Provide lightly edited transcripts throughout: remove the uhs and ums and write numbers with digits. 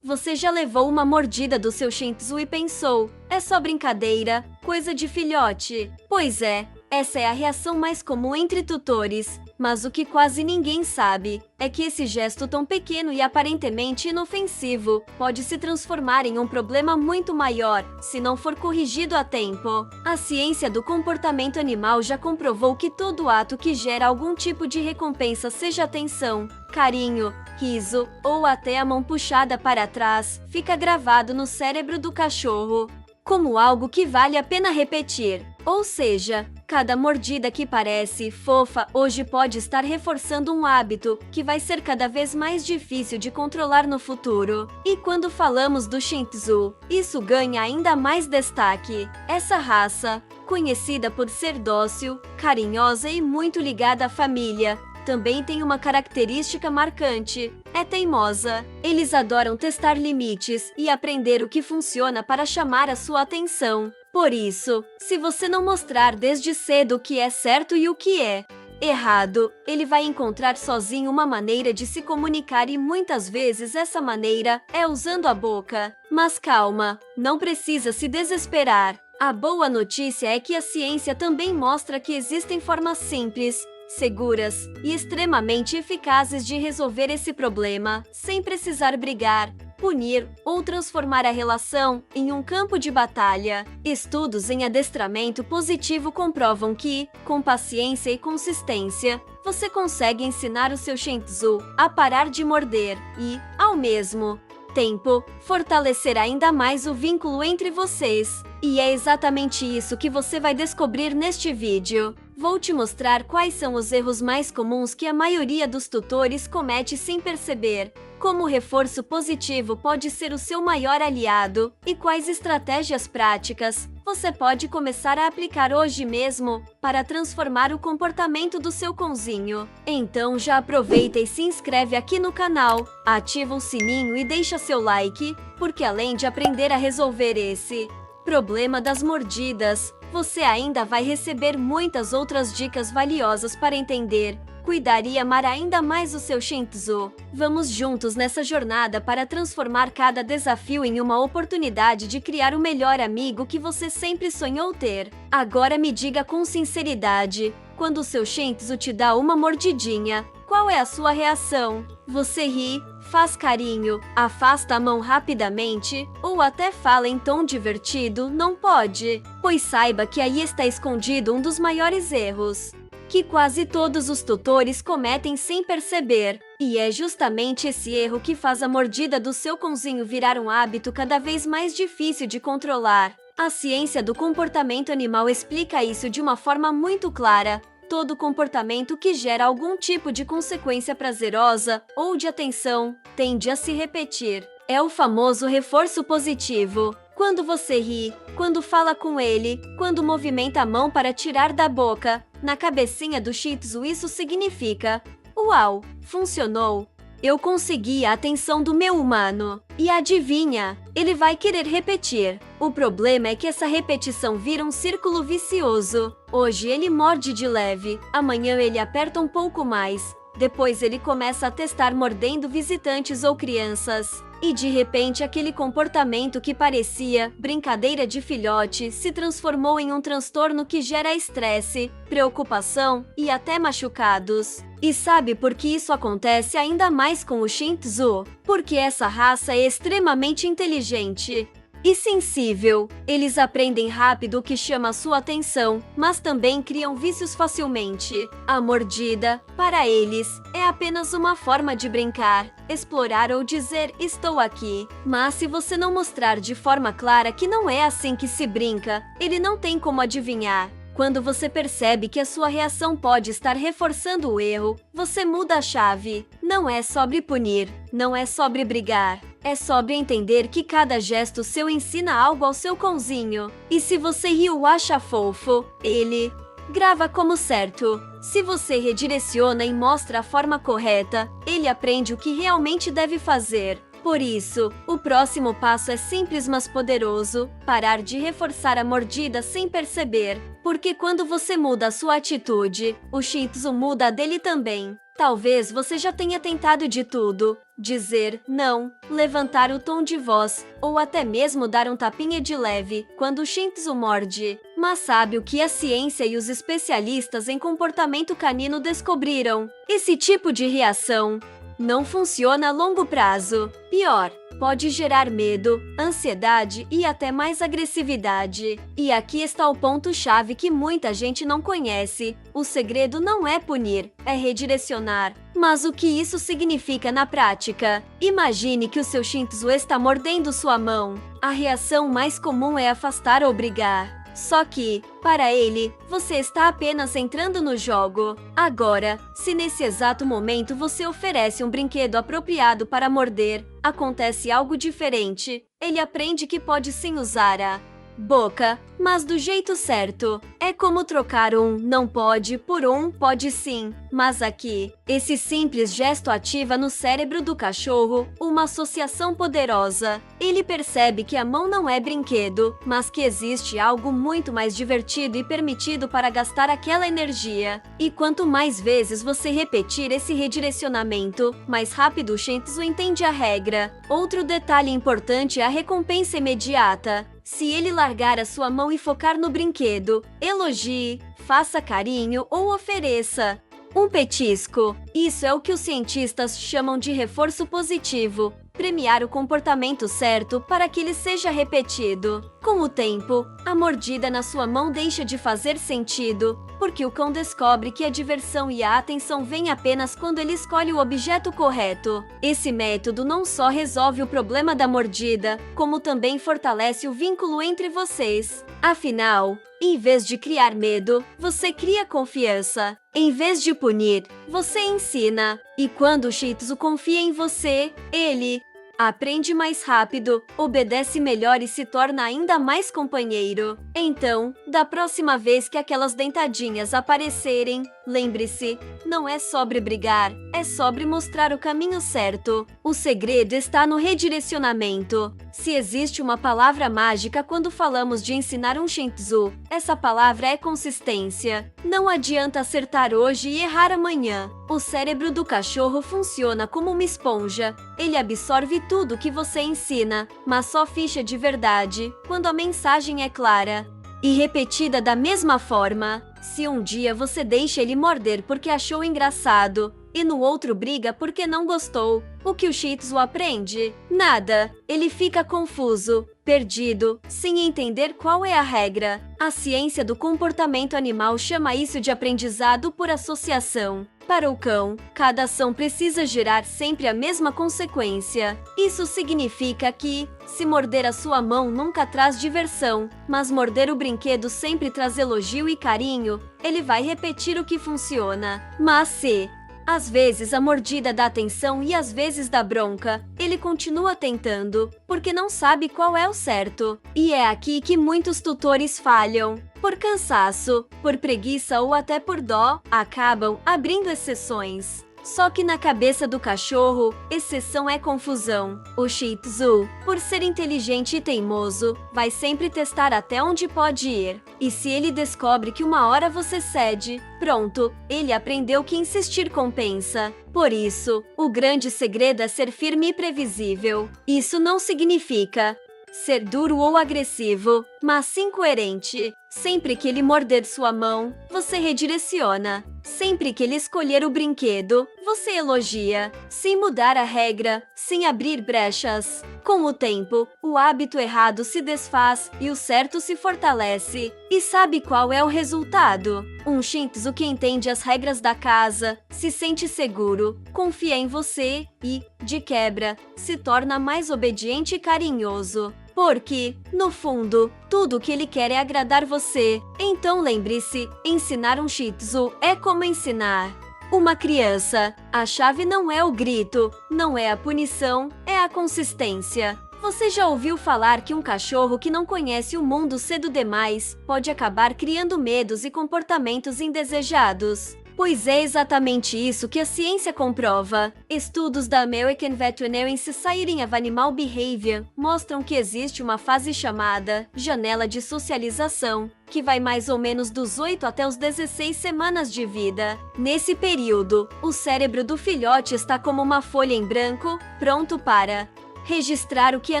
Você já levou uma mordida do seu Shih Tzu e pensou, é só brincadeira, coisa de filhote? Pois é, essa é a reação mais comum entre tutores, mas o que quase ninguém sabe é que esse gesto tão pequeno e aparentemente inofensivo pode se transformar em um problema muito maior se não for corrigido a tempo. A ciência do comportamento animal já comprovou que todo ato que gera algum tipo de recompensa, seja atenção, carinho, riso ou até a mão puxada para trás, fica gravado no cérebro do cachorro como algo que vale a pena repetir. Ou seja, cada mordida que parece fofa hoje pode estar reforçando um hábito que vai ser cada vez mais difícil de controlar no futuro. E quando falamos do Shih Tzu, isso ganha ainda mais destaque. Essa raça, conhecida por ser dócil, carinhosa e muito ligada à família, também tem uma característica marcante: é teimosa. Eles adoram testar limites e aprender o que funciona para chamar a sua atenção. Por isso, se você não mostrar desde cedo o que é certo e o que é errado, ele vai encontrar sozinho uma maneira de se comunicar e muitas vezes essa maneira é usando a boca. Mas calma, não precisa se desesperar. A boa notícia é que a ciência também mostra que existem formas simples, seguras e extremamente eficazes de resolver esse problema, sem precisar brigar, punir ou transformar a relação em um campo de batalha. Estudos em adestramento positivo comprovam que, com paciência e consistência, você consegue ensinar o seu Shih Tzu a parar de morder e, ao mesmo tempo, fortalecer ainda mais o vínculo entre vocês. E é exatamente isso que você vai descobrir neste vídeo. Vou te mostrar quais são os erros mais comuns que a maioria dos tutores comete sem perceber, como o reforço positivo pode ser o seu maior aliado e quais estratégias práticas você pode começar a aplicar hoje mesmo para transformar o comportamento do seu cãozinho. Então já aproveita e se inscreve aqui no canal, ativa o sininho e deixa seu like, porque além de aprender a resolver esse problema das mordidas, você ainda vai receber muitas outras dicas valiosas para entender, cuidar e amar ainda mais o seu Shih Tzu. Vamos juntos nessa jornada para transformar cada desafio em uma oportunidade de criar o melhor amigo que você sempre sonhou ter. Agora me diga com sinceridade, quando o seu Shih Tzu te dá uma mordidinha, qual é a sua reação? Você ri, faz carinho, afasta a mão rapidamente ou até fala em tom divertido? Não pode, pois saiba que aí está escondido um dos maiores erros que quase todos os tutores cometem sem perceber. E é justamente esse erro que faz a mordida do seu cãozinho virar um hábito cada vez mais difícil de controlar. A ciência do comportamento animal explica isso de uma forma muito clara. Todo comportamento que gera algum tipo de consequência prazerosa ou de atenção tende a se repetir. É o famoso reforço positivo. Quando você ri, quando fala com ele, quando movimenta a mão para tirar da boca, na cabecinha do Shih Tzu isso significa: uau, funcionou! Eu consegui a atenção do meu humano. E adivinha? Ele vai querer repetir. O problema é que essa repetição vira um círculo vicioso. Hoje ele morde de leve, amanhã ele aperta um pouco mais. Depois ele começa a testar mordendo visitantes ou crianças. E de repente aquele comportamento que parecia brincadeira de filhote se transformou em um transtorno que gera estresse, preocupação e até machucados. E sabe por que isso acontece ainda mais com o Shih Tzu? Porque essa raça é extremamente inteligente e sensível. Eles aprendem rápido o que chama sua atenção, mas também criam vícios facilmente. A mordida, para eles, é apenas uma forma de brincar, explorar ou dizer estou aqui. Mas se você não mostrar de forma clara que não é assim que se brinca, ele não tem como adivinhar. Quando você percebe que a sua reação pode estar reforçando o erro, você muda a chave. Não é sobre punir, não é sobre brigar. É sobre entender que cada gesto seu ensina algo ao seu cãozinho. E se você riu ou acha fofo, ele grava como certo. Se você redireciona e mostra a forma correta, ele aprende o que realmente deve fazer. Por isso, o próximo passo é simples mas poderoso: parar de reforçar a mordida sem perceber. Porque quando você muda a sua atitude, o Shih Tzu muda a dele também. Talvez você já tenha tentado de tudo, dizer não, levantar o tom de voz, ou até mesmo dar um tapinha de leve quando o Shih Tzu morde. Mas sabe o que a ciência e os especialistas em comportamento canino descobriram? Esse tipo de reação não funciona a longo prazo. Pior, pode gerar medo, ansiedade e até mais agressividade. E aqui está o ponto-chave que muita gente não conhece. O segredo não é punir, é redirecionar. Mas o que isso significa na prática? Imagine que o seu Shih Tzu está mordendo sua mão. A reação mais comum é afastar ou brigar. Só que, para ele, você está apenas entrando no jogo. Agora, se nesse exato momento você oferece um brinquedo apropriado para morder, acontece algo diferente. Ele aprende que pode sim usar a boca, mas do jeito certo. É como trocar um não pode por um pode sim. Mas aqui, esse simples gesto ativa no cérebro do cachorro uma associação poderosa. Ele percebe que a mão não é brinquedo, mas que existe algo muito mais divertido e permitido para gastar aquela energia. E quanto mais vezes você repetir esse redirecionamento, mais rápido o Shih Tzu entende a regra. Outro detalhe importante é a recompensa imediata. Se ele largar a sua mão e focar no brinquedo, elogie, faça carinho ou ofereça um petisco. Isso é o que os cientistas chamam de reforço positivo. Premiar o comportamento certo para que ele seja repetido. Com o tempo, a mordida na sua mão deixa de fazer sentido, porque o cão descobre que a diversão e a atenção vêm apenas quando ele escolhe o objeto correto. Esse método não só resolve o problema da mordida, como também fortalece o vínculo entre vocês. Afinal, em vez de criar medo, você cria confiança. Em vez de punir, você ensina. E quando o Shih Tzu confia em você, ele aprende mais rápido, obedece melhor e se torna ainda mais companheiro. Então, da próxima vez que aquelas dentadinhas aparecerem, lembre-se, não é sobre brigar, é sobre mostrar o caminho certo. O segredo está no redirecionamento. Se existe uma palavra mágica quando falamos de ensinar um Shih Tzu, essa palavra é consistência. Não adianta acertar hoje e errar amanhã. O cérebro do cachorro funciona como uma esponja. Ele absorve tudo que você ensina, mas só ficha de verdade quando a mensagem é clara e repetida da mesma forma. Se um dia você deixa ele morder porque achou engraçado e no outro briga porque não gostou, o que o Shih Tzu aprende? Nada. Ele fica confuso, perdido, sem entender qual é a regra. A ciência do comportamento animal chama isso de aprendizado por associação. Para o cão, cada ação precisa gerar sempre a mesma consequência. Isso significa que, se morder a sua mão nunca traz diversão, mas morder o brinquedo sempre traz elogio e carinho, ele vai repetir o que funciona. Mas se às vezes a mordida dá atenção e às vezes dá bronca, ele continua tentando, porque não sabe qual é o certo. E é aqui que muitos tutores falham. Por cansaço, por preguiça ou até por dó, acabam abrindo exceções. Só que na cabeça do cachorro, exceção é confusão. O Shih Tzu, por ser inteligente e teimoso, vai sempre testar até onde pode ir. E se ele descobre que uma hora você cede, pronto, ele aprendeu que insistir compensa. Por isso, o grande segredo é ser firme e previsível. Isso não significa ser duro ou agressivo, mas sim coerente. Sempre que ele morder sua mão, você redireciona. Sempre que ele escolher o brinquedo, você elogia, sem mudar a regra, sem abrir brechas. Com o tempo, o hábito errado se desfaz e o certo se fortalece. E sabe qual é o resultado? Um Shih Tzu que entende as regras da casa, se sente seguro, confia em você e, de quebra, se torna mais obediente e carinhoso. Porque, no fundo, tudo o que ele quer é agradar você. Então lembre-se, ensinar um Shih Tzu é como ensinar uma criança. A chave não é o grito, não é a punição, é a consistência. Você já ouviu falar que um cachorro que não conhece o mundo cedo demais pode acabar criando medos e comportamentos indesejados? Pois é exatamente isso que a ciência comprova. Estudos da American Veterinary Society of Animal Behavior mostram que existe uma fase chamada janela de socialização, que vai mais ou menos dos 8 até os 16 semanas de vida. Nesse período, o cérebro do filhote está como uma folha em branco, pronto para registrar o que é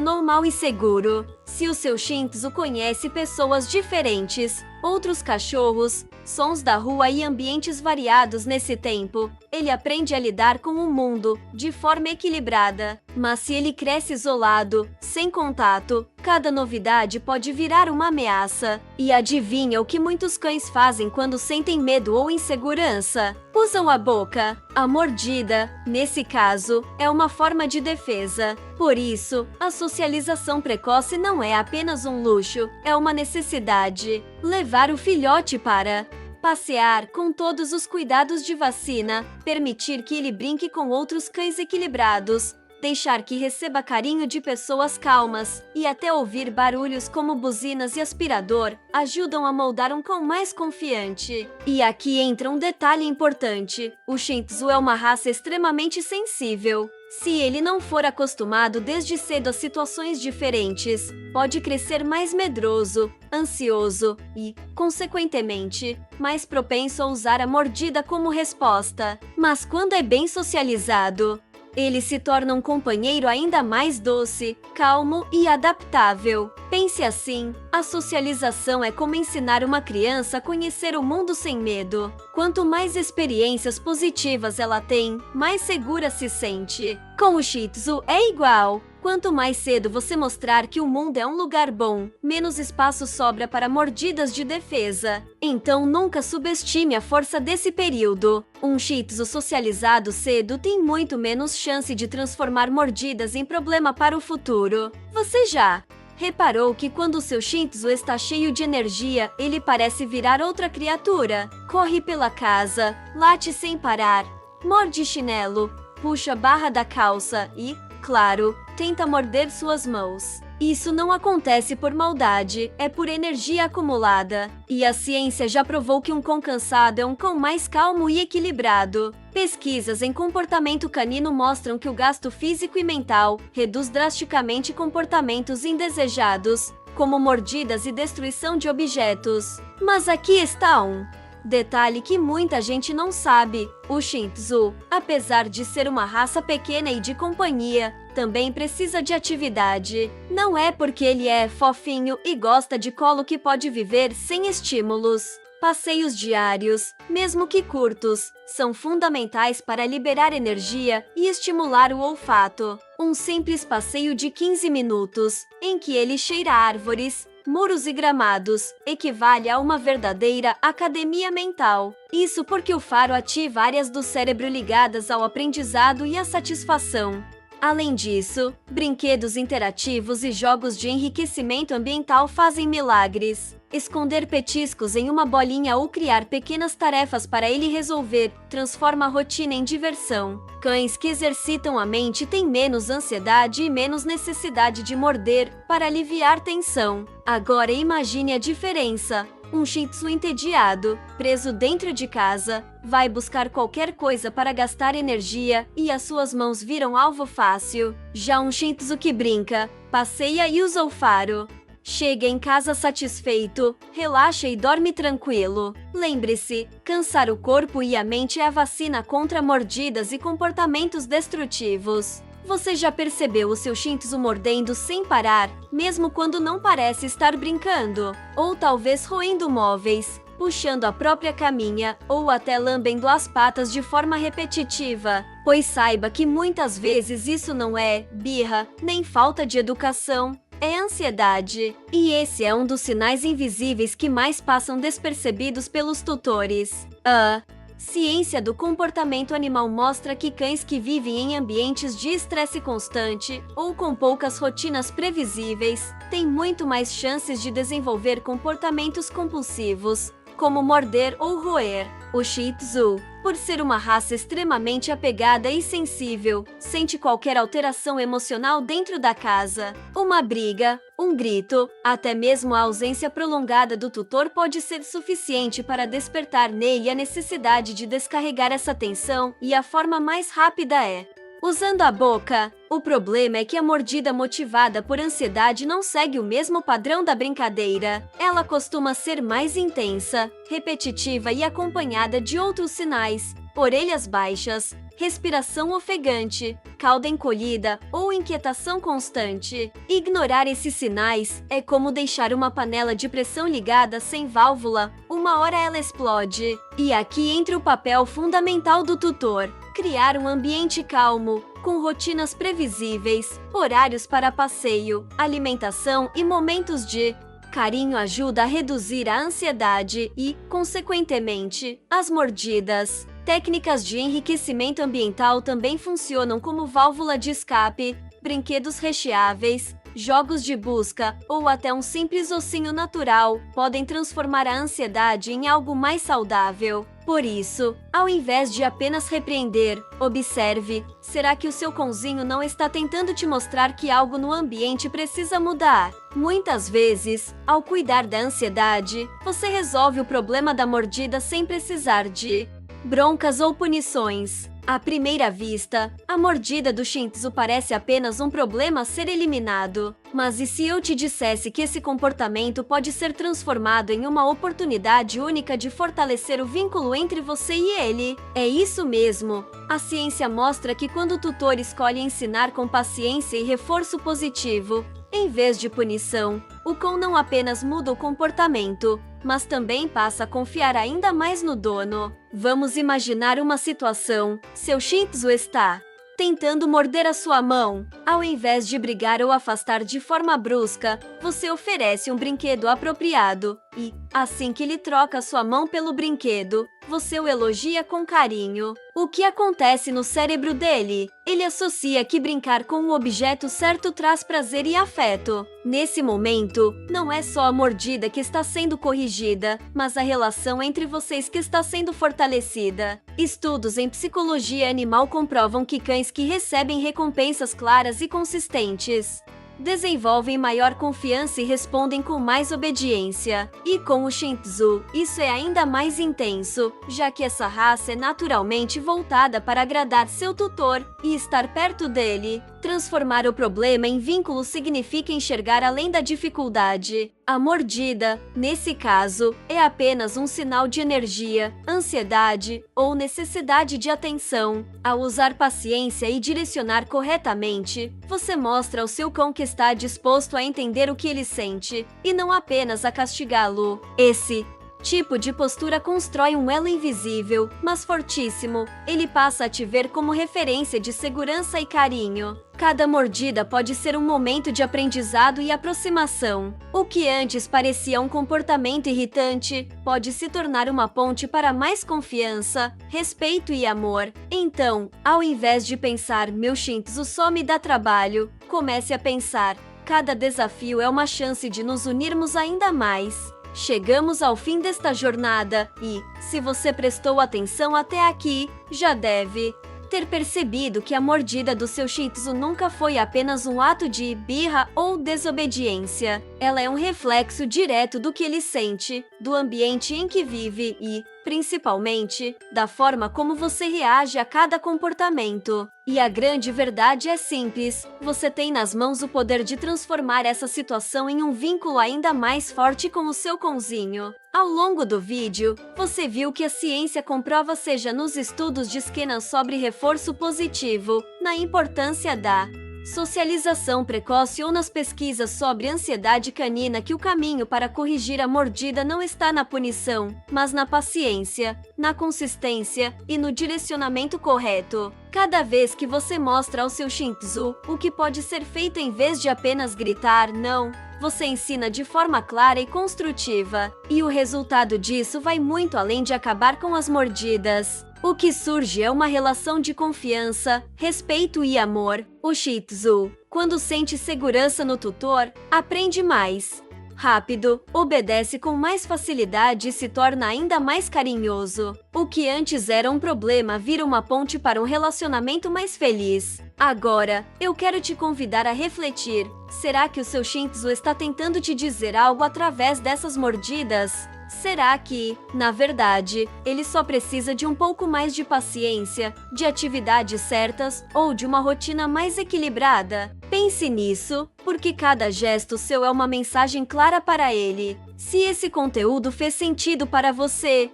normal e seguro. Se o seu Shih Tzu conhece pessoas diferentes, outros cachorros, sons da rua e ambientes variados nesse tempo, ele aprende a lidar com o mundo de forma equilibrada. Mas se ele cresce isolado, sem contato, cada novidade pode virar uma ameaça. E adivinha o que muitos cães fazem quando sentem medo ou insegurança? Usam a boca. A mordida, nesse caso, é uma forma de defesa. Por isso, a socialização precoce não é apenas um luxo, é uma necessidade. Levar o filhote para passear com todos os cuidados de vacina, permitir que ele brinque com outros cães equilibrados, deixar que receba carinho de pessoas calmas e até ouvir barulhos como buzinas e aspirador ajudam a moldar um cão mais confiante. E aqui entra um detalhe importante: o Shih Tzu é uma raça extremamente sensível. Se ele não for acostumado desde cedo a situações diferentes, pode crescer mais medroso, ansioso e, consequentemente, mais propenso a usar a mordida como resposta. Mas quando é bem socializado, ele se torna um companheiro ainda mais doce, calmo e adaptável. Pense assim: a socialização é como ensinar uma criança a conhecer o mundo sem medo. Quanto mais experiências positivas ela tem, mais segura se sente. Com o Shih Tzu é igual. Quanto mais cedo você mostrar que o mundo é um lugar bom, menos espaço sobra para mordidas de defesa. Então nunca subestime a força desse período. Um Shih Tzu socializado cedo tem muito menos chance de transformar mordidas em problema para o futuro. Você já reparou que quando o seu Shih Tzu está cheio de energia, ele parece virar outra criatura? Corre pela casa, late sem parar, morde chinelo, puxa a barra da calça e, claro, tenta morder suas mãos. Isso não acontece por maldade, é por energia acumulada. E a ciência já provou que um cão cansado é um cão mais calmo e equilibrado. Pesquisas em comportamento canino mostram que o gasto físico e mental reduz drasticamente comportamentos indesejados, como mordidas e destruição de objetos. Mas aqui está um detalhe que muita gente não sabe: o Shih Tzu, apesar de ser uma raça pequena e de companhia, também precisa de atividade. Não é porque ele é fofinho e gosta de colo que pode viver sem estímulos. Passeios diários, mesmo que curtos, são fundamentais para liberar energia e estimular o olfato. Um simples passeio de 15 minutos, em que ele cheira árvores, muros e gramados, equivale a uma verdadeira academia mental. Isso porque o faro ativa áreas do cérebro ligadas ao aprendizado e à satisfação. Além disso, brinquedos interativos e jogos de enriquecimento ambiental fazem milagres. Esconder petiscos em uma bolinha ou criar pequenas tarefas para ele resolver transforma a rotina em diversão. Cães que exercitam a mente têm menos ansiedade e menos necessidade de morder para aliviar tensão. Agora imagine a diferença. Um Shih Tzu entediado, preso dentro de casa, vai buscar qualquer coisa para gastar energia e as suas mãos viram alvo fácil. Já um Shih Tzu que brinca, passeia e usa o faro, chega em casa satisfeito, relaxa e dorme tranquilo. Lembre-se, cansar o corpo e a mente é a vacina contra mordidas e comportamentos destrutivos. Você já percebeu o seu Shih Tzu mordendo sem parar, mesmo quando não parece estar brincando? Ou talvez roendo móveis, puxando a própria caminha, ou até lambendo as patas de forma repetitiva? Pois saiba que muitas vezes isso não é birra, nem falta de educação. É ansiedade. E esse é um dos sinais invisíveis que mais passam despercebidos pelos tutores. A ciência do comportamento animal mostra que cães que vivem em ambientes de estresse constante ou com poucas rotinas previsíveis têm muito mais chances de desenvolver comportamentos compulsivos, como morder ou roer. O Shih Tzu, por ser uma raça extremamente apegada e sensível, sente qualquer alteração emocional dentro da casa. Uma briga, um grito, até mesmo a ausência prolongada do tutor pode ser suficiente para despertar nele a necessidade de descarregar essa tensão, e a forma mais rápida é usando a boca. O problema é que a mordida motivada por ansiedade não segue o mesmo padrão da brincadeira. Ela costuma ser mais intensa, repetitiva e acompanhada de outros sinais: orelhas baixas, respiração ofegante, cauda encolhida ou inquietação constante. Ignorar esses sinais é como deixar uma panela de pressão ligada sem válvula. Uma hora ela explode. E aqui entra o papel fundamental do tutor: criar um ambiente calmo, com rotinas previsíveis, horários para passeio, alimentação e momentos de carinho. Ajuda a reduzir a ansiedade e, consequentemente, as mordidas. Técnicas de enriquecimento ambiental também funcionam como válvula de escape. Brinquedos recheáveis, jogos de busca ou até um simples ossinho natural podem transformar a ansiedade em algo mais saudável. Por isso, ao invés de apenas repreender, observe: será que o seu cãozinho não está tentando te mostrar que algo no ambiente precisa mudar? Muitas vezes, ao cuidar da ansiedade, você resolve o problema da mordida sem precisar de broncas ou punições. À primeira vista, a mordida do Shih Tzu parece apenas um problema a ser eliminado. Mas e se eu te dissesse que esse comportamento pode ser transformado em uma oportunidade única de fortalecer o vínculo entre você e ele? É isso mesmo! A ciência mostra que quando o tutor escolhe ensinar com paciência e reforço positivo, em vez de punição, o cão não apenas muda o comportamento, mas também passa a confiar ainda mais no dono. Vamos imaginar uma situação: seu Shih Tzu está tentando morder a sua mão. Ao invés de brigar ou afastar de forma brusca, você oferece um brinquedo apropriado e, assim que ele troca sua mão pelo brinquedo, você o elogia com carinho. O que acontece no cérebro dele? Ele associa que brincar com o objeto certo traz prazer e afeto. Nesse momento, não é só a mordida que está sendo corrigida, mas a relação entre vocês que está sendo fortalecida. Estudos em psicologia animal comprovam que cães que recebem recompensas claras e consistentes desenvolvem maior confiança e respondem com mais obediência. E com o Shih Tzu, isso é ainda mais intenso, já que essa raça é naturalmente voltada para agradar seu tutor e estar perto dele. Transformar o problema em vínculo significa enxergar além da dificuldade. A mordida, nesse caso, é apenas um sinal de energia, ansiedade ou necessidade de atenção. Ao usar paciência e direcionar corretamente, você mostra ao seu cão que está disposto a entender o que ele sente e não apenas a castigá-lo. Esse tipo de postura constrói um elo invisível, mas fortíssimo. Ele passa a te ver como referência de segurança e carinho. Cada mordida pode ser um momento de aprendizado e aproximação. O que antes parecia um comportamento irritante pode se tornar uma ponte para mais confiança, respeito e amor. Então, ao invés de pensar: meu Shih Tzu só me dá trabalho, comece a pensar: cada desafio é uma chance de nos unirmos ainda mais. Chegamos ao fim desta jornada e, se você prestou atenção até aqui, já deve ter percebido que a mordida do seu Shih Tzu nunca foi apenas um ato de birra ou desobediência. Ela é um reflexo direto do que ele sente, do ambiente em que vive e, principalmente, da forma como você reage a cada comportamento. E a grande verdade é simples: você tem nas mãos o poder de transformar essa situação em um vínculo ainda mais forte com o seu cãozinho. Ao longo do vídeo, você viu que a ciência comprova, seja nos estudos de Skinner sobre reforço positivo, na importância da socialização precoce ou nas pesquisas sobre ansiedade canina, que o caminho para corrigir a mordida não está na punição, mas na paciência, na consistência e no direcionamento correto. Cada vez que você mostra ao seu Shih Tzu o que pode ser feito em vez de apenas gritar não, você ensina de forma clara e construtiva. E o resultado disso vai muito além de acabar com as mordidas. O que surge é uma relação de confiança, respeito e amor. O Shih Tzu, quando sente segurança no tutor, aprende mais rápido, obedece com mais facilidade e se torna ainda mais carinhoso. O que antes era um problema vira uma ponte para um relacionamento mais feliz. Agora, eu quero te convidar a refletir. Será que o seu Shih Tzu está tentando te dizer algo através dessas mordidas? Será que, na verdade, ele só precisa de um pouco mais de paciência, de atividades certas ou de uma rotina mais equilibrada? Pense nisso, porque cada gesto seu é uma mensagem clara para ele. Se esse conteúdo fez sentido para você,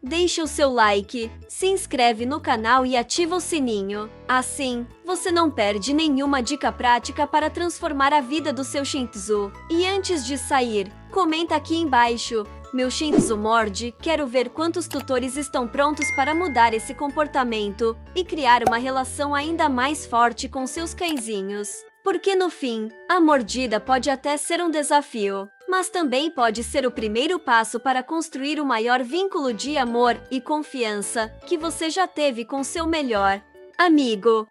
deixa o seu like, se inscreve no canal e ativa o sininho. Assim, você não perde nenhuma dica prática para transformar a vida do seu Shih Tzu. E antes de sair, comenta aqui embaixo: meu Shih Tzu morde, quero ver quantos tutores estão prontos para mudar esse comportamento e criar uma relação ainda mais forte com seus cãezinhos. Porque no fim, a mordida pode até ser um desafio, mas também pode ser o primeiro passo para construir o maior vínculo de amor e confiança que você já teve com seu melhor amigo.